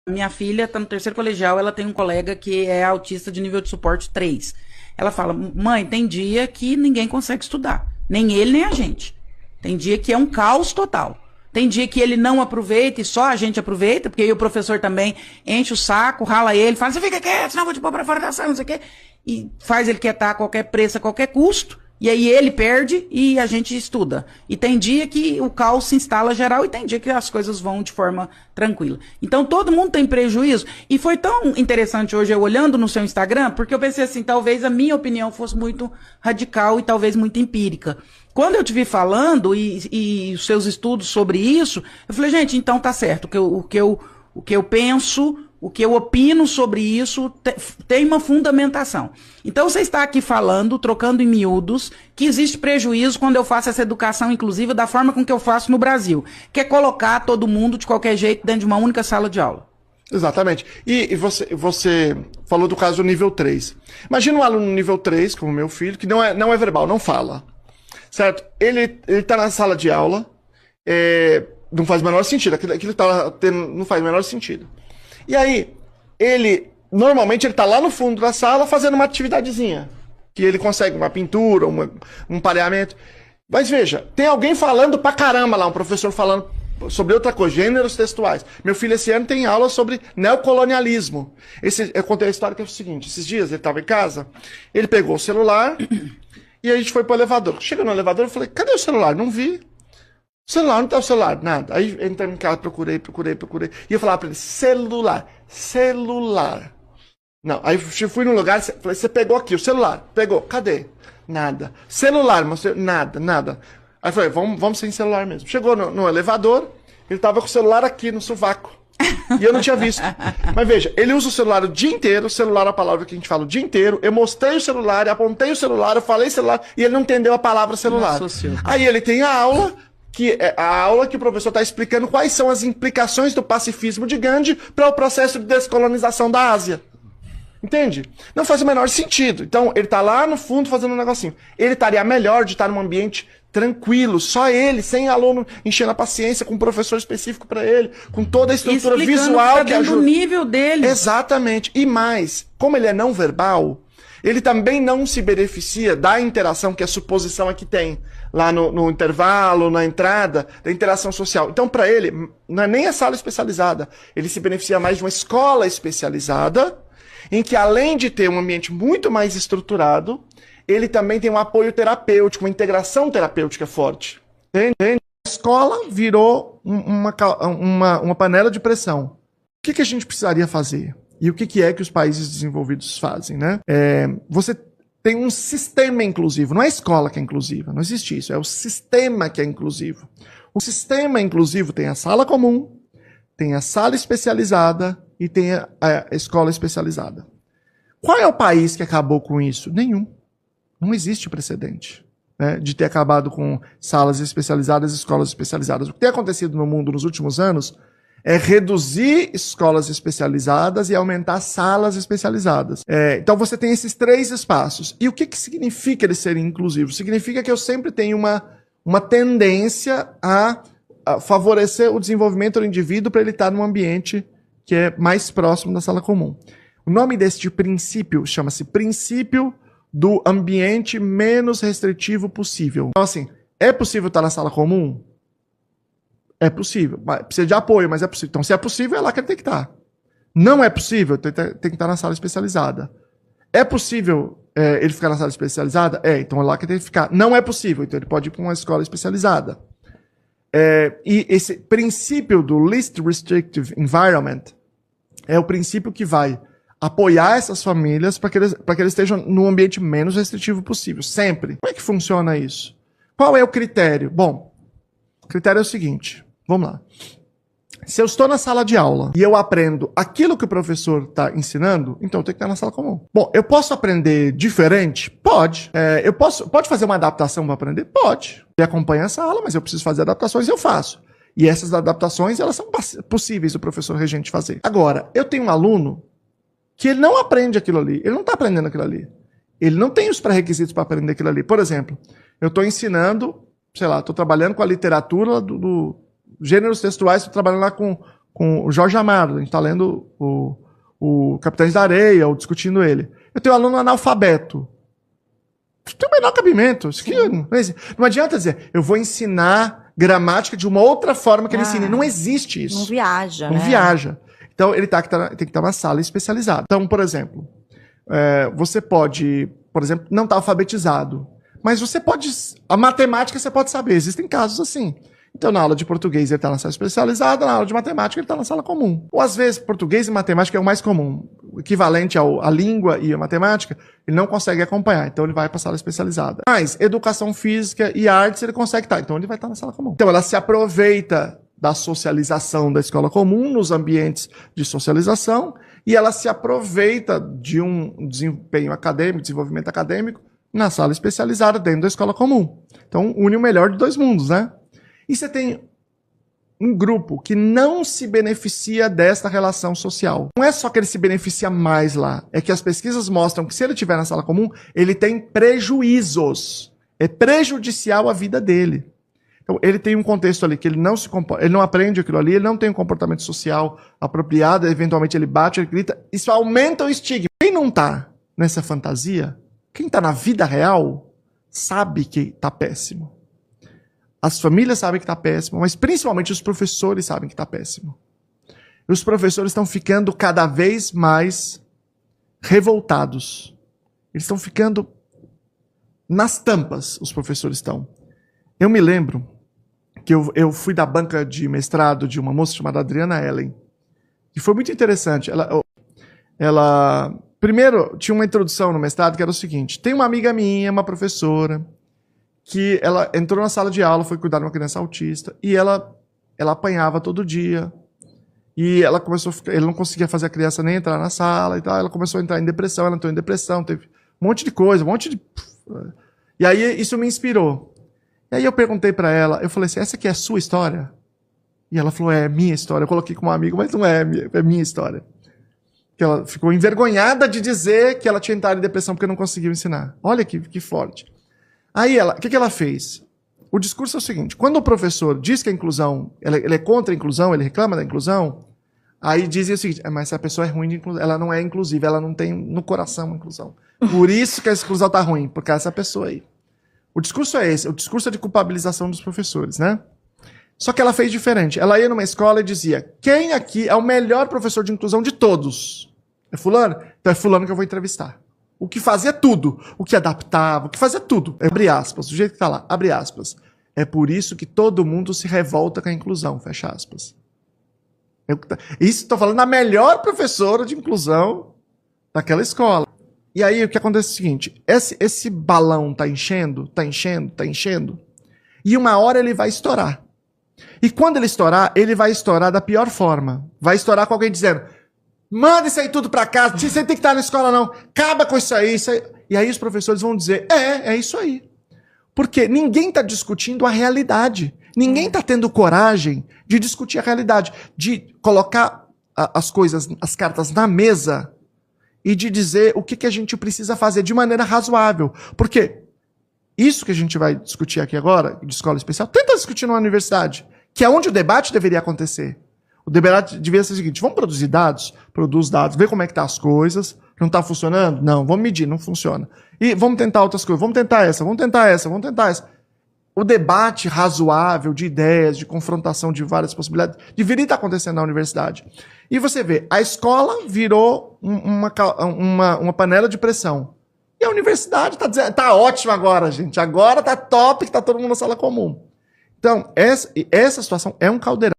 Minha filha está no terceiro colegial, ela tem um colega que é autista de nível de suporte 3. Ela fala, mãe, tem dia que ninguém consegue estudar. Nem ele, nem a gente. Tem dia que é um caos total. Tem dia que ele não aproveita e só a gente aproveita, porque aí o professor também enche o saco, rala ele, fala, você fica quieto, senão eu vou te pôr pra fora da sala, não sei o quê. E faz ele quietar a qualquer preço, a qualquer custo. E aí ele perde e a gente estuda. E tem dia que o caos se instala geral e tem dia que as coisas vão de forma tranquila. Então todo mundo tem prejuízo. E foi tão interessante hoje eu olhando no seu Instagram, porque eu pensei assim, talvez a minha opinião fosse muito radical e talvez muito empírica. Quando eu te vi falando e os seus estudos sobre isso, eu falei, gente, então tá certo. O que eu penso, o que eu opino sobre isso tem uma fundamentação. Então você está aqui falando, trocando em miúdos, que existe prejuízo quando eu faço essa educação inclusiva da forma com que eu faço no Brasil, que é colocar todo mundo de qualquer jeito dentro de uma única sala de aula. Exatamente. E você falou do caso do nível 3. Imagina um aluno nível 3, como meu filho, que não é verbal, não fala. Certo? Ele tá na sala de aula, não faz o menor sentido, aquilo tá tendo, não faz o menor sentido. E aí, normalmente ele tá lá no fundo da sala fazendo uma atividadezinha, que ele consegue uma pintura, um pareamento. Mas veja, tem alguém falando pra caramba lá, um professor falando sobre outra coisa, gêneros textuais. Meu filho esse ano tem aula sobre neocolonialismo. Eu contei a história que é o seguinte, esses dias ele tava em casa, ele pegou o celular e a gente foi pro elevador. Chega no elevador, eu falei, cadê o celular? Não vi. O celular, não tá o celular, nada. Aí entrei em casa, procurei. E eu falava pra ele, celular. Não, aí fui num lugar, falei, você pegou aqui o celular? Pegou, cadê? Nada. Celular, mostrei, nada. Aí eu falei, vamos sem celular mesmo. Chegou no elevador, ele tava com o celular aqui no sovaco. E eu não tinha visto. Mas veja, ele usa o celular o dia inteiro, o celular é a palavra que a gente fala o dia inteiro, eu mostrei o celular, eu apontei o celular, eu falei celular, e ele não entendeu a palavra celular. Aí ele tem a aula que o professor está explicando quais são as implicações do pacifismo de Gandhi para o processo de descolonização da Ásia. Entende? Não faz o menor sentido. Então, ele está lá no fundo fazendo um negocinho. Ele estaria melhor de estar num ambiente tranquilo, só ele, sem aluno enchendo a paciência, com um professor específico para ele, com toda a estrutura visual que ajuda. O nível dele. Exatamente. E mais, como ele é não verbal, ele também não se beneficia da interação que a suposição aqui tem. Lá no intervalo, na entrada, da interação social. Então, para ele, não é nem a sala especializada. Ele se beneficia mais de uma escola especializada, em que, além de ter um ambiente muito mais estruturado, ele também tem um apoio terapêutico, uma integração terapêutica forte. Entende? A escola virou uma panela de pressão. O que a gente precisaria fazer? E o que é que os países desenvolvidos fazem, né? Você tem um sistema inclusivo, não é a escola que é inclusiva, não existe isso, é o sistema que é inclusivo. O sistema inclusivo tem a sala comum, tem a sala especializada e tem a escola especializada. Qual é o país que acabou com isso? Nenhum. Não existe precedente, né, de ter acabado com salas especializadas e escolas especializadas. O que tem acontecido no mundo nos últimos anos é reduzir escolas especializadas e aumentar salas especializadas. Então você tem esses 3 espaços. E o que significa eles serem inclusivos? Significa que eu sempre tenho uma tendência a favorecer o desenvolvimento do indivíduo para ele estar num ambiente que é mais próximo da sala comum. O nome deste princípio chama-se princípio do ambiente menos restritivo possível. Então assim, é possível estar na sala comum? É possível. Precisa de apoio, mas é possível. Então, se é possível, é lá que ele tem que estar. Não é possível, tem que estar na sala especializada. É possível ele ficar na sala especializada? Então é lá que ele tem que ficar. Não é possível, então ele pode ir para uma escola especializada. E esse princípio do Least Restrictive Environment é o princípio que vai apoiar essas famílias para que eles estejam no ambiente menos restritivo possível. Sempre. Como é que funciona isso? Qual é o critério? Bom, o critério é o seguinte. Vamos lá. Se eu estou na sala de aula e eu aprendo aquilo que o professor está ensinando, então eu tenho que estar na sala comum. Bom, eu posso aprender diferente? Pode. Pode fazer uma adaptação para aprender? Pode. Eu acompanho a sala, mas eu preciso fazer adaptações e eu faço. E essas adaptações, elas são possíveis do professor regente fazer. Agora, eu tenho um aluno que ele não aprende aquilo ali. Ele não está aprendendo aquilo ali. Ele não tem os pré-requisitos para aprender aquilo ali. Por exemplo, eu estou ensinando, sei lá, estou trabalhando com a literatura do gêneros textuais, estou trabalhando lá com com o Jorge Amado, a gente está lendo o Capitães da Areia, ou discutindo ele. Eu tenho um aluno analfabeto. Tem o menor cabimento. Isso aqui não adianta dizer, eu vou ensinar gramática de uma outra forma que ele ensine. Não existe isso. Não viaja, Não viaja. Então, ele tem que estar na sala especializada. Então, por exemplo, você pode, por exemplo, não estar alfabetizado. Mas você pode... A matemática você pode saber. Existem casos assim. Então, na aula de português, ele está na sala especializada, na aula de matemática, ele está na sala comum. Ou, às vezes, português e matemática é o mais comum. O equivalente à língua e à matemática, ele não consegue acompanhar. Então, ele vai para a sala especializada. Mas, educação física e artes, ele consegue estar. Então, ele vai estar na sala comum. Então, ela se aproveita da socialização da escola comum, nos ambientes de socialização, e ela se aproveita de um desempenho acadêmico, desenvolvimento acadêmico, na sala especializada, dentro da escola comum. Então, une o melhor de dois mundos, né? E você tem um grupo que não se beneficia desta relação social. Não é só que ele se beneficia mais lá, é que as pesquisas mostram que se ele estiver na sala comum, ele tem prejuízos. É prejudicial à vida dele. Então, ele tem um contexto ali que ele não se comporta, ele não aprende aquilo ali, ele não tem um comportamento social apropriado, eventualmente ele bate, ele grita. Isso aumenta o estigma. Quem não está nessa fantasia, quem está na vida real, sabe que está péssimo. As famílias sabem que está péssimo, mas principalmente os professores sabem que está péssimo. E os professores estão ficando cada vez mais revoltados. Eles estão ficando nas tampas, os professores estão. Eu me lembro que eu fui da banca de mestrado de uma moça chamada Adriana Ellen. E foi muito interessante. Ela primeiro, tinha uma introdução no mestrado que era o seguinte. Tem uma amiga minha, uma professora, que ela entrou na sala de aula, foi cuidar de uma criança autista, e ela apanhava todo dia. E ela começou ele não conseguia fazer a criança nem entrar na sala e tal. Ela começou a entrar em depressão, ela entrou em depressão, teve um monte de coisa, um monte de... E aí isso me inspirou. E aí eu perguntei pra ela, eu falei assim, essa aqui é a sua história? E ela falou, é minha história. Eu coloquei como amigo, mas não é minha história. Que ela ficou envergonhada de dizer que ela tinha entrado em depressão porque não conseguiu ensinar. Olha que forte. Aí o que ela fez? O discurso é o seguinte, quando o professor diz que a inclusão, ele é contra a inclusão, ele reclama da inclusão, aí dizem o seguinte, mas essa pessoa é ruim de inclusão, ela não é inclusiva, ela não tem no coração inclusão. Por isso que a exclusão está ruim, por causa dessa pessoa aí. O discurso é esse, o discurso é de culpabilização dos professores, né? Só que ela fez diferente. Ela ia numa escola e dizia, quem aqui é o melhor professor de inclusão de todos? É fulano? Então é fulano que eu vou entrevistar. O que fazia tudo, o que adaptava, o que fazia tudo. Abre aspas, do jeito que está lá, abre aspas. É por isso que todo mundo se revolta com a inclusão, fecha aspas. Isso estou falando da melhor professora de inclusão daquela escola. E aí o que acontece é o seguinte, esse balão está enchendo, está enchendo, está enchendo, e uma hora ele vai estourar. E quando ele vai estourar da pior forma. Vai estourar com alguém dizendo, manda isso aí tudo pra casa, você tem que estar na escola não, acaba com isso aí. E aí os professores vão dizer, é isso aí. Porque ninguém está discutindo a realidade. Ninguém está tendo coragem de discutir a realidade, de colocar as coisas, as cartas na mesa e de dizer o que a gente precisa fazer de maneira razoável. Porque isso que a gente vai discutir aqui agora, de escola especial, tenta discutir numa universidade, que é onde o debate deveria acontecer. O debate deveria ser o seguinte, vamos produzir dados? Produz dados, ver como é que tá as coisas, não está funcionando? Não, vamos medir, não funciona. E vamos tentar outras coisas, vamos tentar essa, vamos tentar essa, vamos tentar essa. O debate razoável de ideias, de confrontação de várias possibilidades, deveria estar acontecendo na universidade. E você vê, a escola virou uma panela de pressão. E a universidade está dizendo, tá ótimo agora, gente, agora tá top, que tá todo mundo na sala comum. Então, essa situação é um caldeirão.